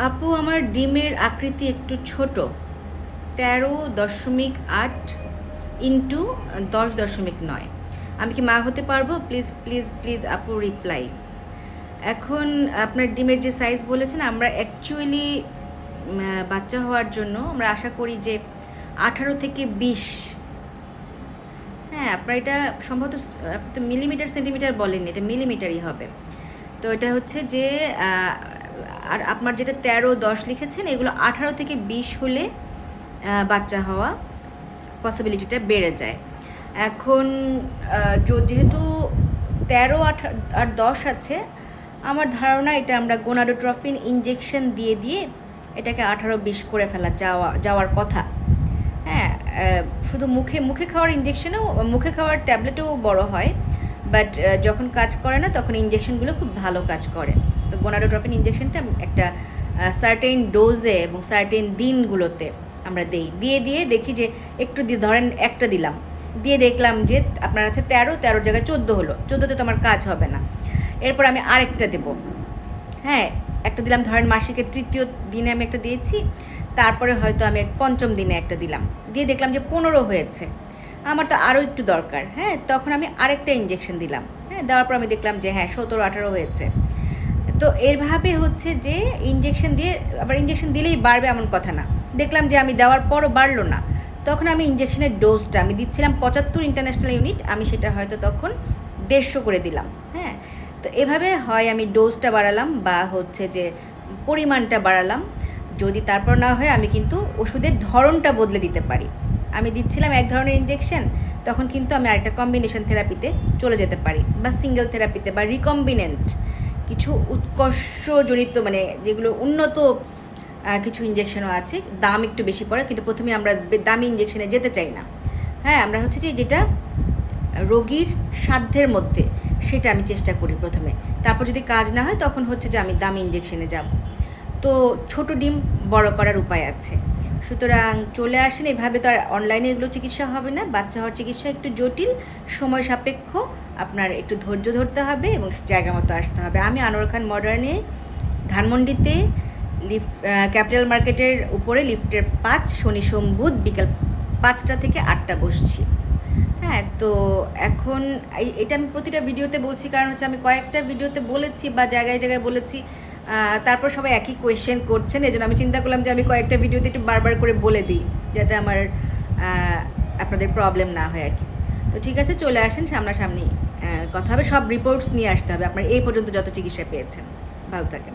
আপু আমার ডিমের আকৃতি একটু ছোট, 13.8 ইন্টু 10.9। আমি কি মা হতে পারবো? প্লিজ প্লিজ প্লিজ আপু রিপ্লাই। এখন আপনার ডিমের যে সাইজ বলেছেন, আমরা অ্যাকচুয়ালি বাচ্চা হওয়ার জন্য আমরা আশা করি যে 18 থেকে 20। হ্যাঁ, আপনার এটা সম্ভবত আপনি তো মিলিমিটার সেন্টিমিটার বলেননি, এটা মিলিমিটারই হবে। তো এটা হচ্ছে যে আর আপনার যেটা 13-10 লিখেছেন, এগুলো 18 থেকে 20 হলে বাচ্চা হওয়া পসিবিলিটিটা বেড়ে যায়। এখন যেহেতু 13, 8 আর 10 আছে, আমার ধারণা এটা আমরা গোনাডোট্রফিন ইনজেকশন দিয়ে দিয়ে এটাকে 18-20 করে ফেলা যাওয়ার কথা। হ্যাঁ, শুধু মুখে মুখে খাওয়ার ইনজেকশনেও, মুখে খাওয়ার ট্যাবলেটও বড় হয়, বাট যখন কাজ করে না তখন ইনজেকশনগুলো খুব ভালো কাজ করে। তো গোনাডোট্রফিন ইনজেকশনটা একটা সার্টেন ডোজে এবং সার্টেন দিনগুলোতে আমরা দিয়ে দিয়ে দেখি যে একটু ধরেন একটা দিলাম, দিয়ে দেখলাম যে আপনার আছে 13 জায়গায় 14 হলো, 14তে তো আমার কাজ হবে না। এরপর আমি আরেকটা দেবো। হ্যাঁ, একটা দিলাম, ধরেন মাসিকের 3য় দিনে আমি একটা দিয়েছি, তারপরে হয়তো আমি 5ম দিনে একটা দিলাম, দিয়ে দেখলাম যে 15 হয়েছে, আমার তো আরও একটু দরকার। হ্যাঁ, তখন আমি আরেকটা ইনজেকশন দিলাম। হ্যাঁ, দেওয়ার পর আমি দেখলাম যে হ্যাঁ 17-18 হয়েছে। তো এরভাবে হচ্ছে যে ইনজেকশন দিয়ে, আবার ইনজেকশন দিলেই বাড়বে এমন কথা না। দেখলাম যে আমি দেওয়ার পরও বাড়লো না, তখন আমি ইনজেকশনের ডোজটা আমি দিচ্ছিলাম 75 ইন্টারন্যাশনাল ইউনিট, আমি সেটা হয়তো তখন 150 করে দিলাম। হ্যাঁ, তো এভাবে হয় আমি ডোজটা বাড়ালাম বা হচ্ছে যে পরিমাণটা বাড়ালাম। যদি তারপর না হয়, আমি কিন্তু ওষুধের ধরনটা বদলে দিতে পারি। আমি দিচ্ছিলাম এক ধরনের ইনজেকশন, তখন কিন্তু আমি আরেকটা কম্বিনেশন থেরাপিতে চলে যেতে পারি, বা সিঙ্গেল থেরাপিতে, বা রিকম্বিনেন্ট কিছু উৎকর্ষজনিত, মানে যেগুলো উন্নত কিছু ইনজেকশনও আছে, দাম একটু বেশি পড়ে, কিন্তু প্রথমে আমরা দামি ইনজেকশনে যেতে চাই না। হ্যাঁ, আমরা হচ্ছে যে যেটা রোগীর সাধ্যের মধ্যে সেটা আমি চেষ্টা করি প্রথমে, তারপর যদি কাজ না হয় তখন হচ্ছে যে আমি দামি ইনজেকশনে যাব। তো ছোট ডিম বড় করার উপায় আছে, সুতরাং চলে আসেন। এভাবে তো আর অনলাইনে এগুলো চিকিৎসা হবে না, বাচ্চা হওয়ার চিকিৎসা একটু জটিল, সময় সাপেক্ষ, আপনার একটু ধৈর্য ধরতে হবে এবং জায়গা মতো আসতে হবে। আমি আনোয়ার খান মডার্নে, ধানমন্ডিতে, ক্যাপিটাল মার্কেটের উপরে লিফটের 5, শনি সোম বুধ বিকাল 5টা থেকে 8টা বসছি। হ্যাঁ, তো এখন এটা আমি প্রতিটা ভিডিওতে বলছি, কারণ হচ্ছে আমি কয়েকটা ভিডিওতে বলেছি বা জায়গায় জায়গায় বলেছি, তারপর সবাই একই কোয়েশ্চেন করছেন, এই জন্য আমি চিন্তা করলাম যে আমি কয়েকটা ভিডিওতে একটু বারবার করে বলে দিই, যাতে আমার আপনাদের প্রবলেম না হয় আর কি। তো ঠিক আছে, চলে আসেন, সামনাসামনি কথা হবে, সব রিপোর্টস নিয়ে আসতে হবে আপনার এই পর্যন্ত যত চিকিৎসা পেয়েছেন। ভালো থাকেন।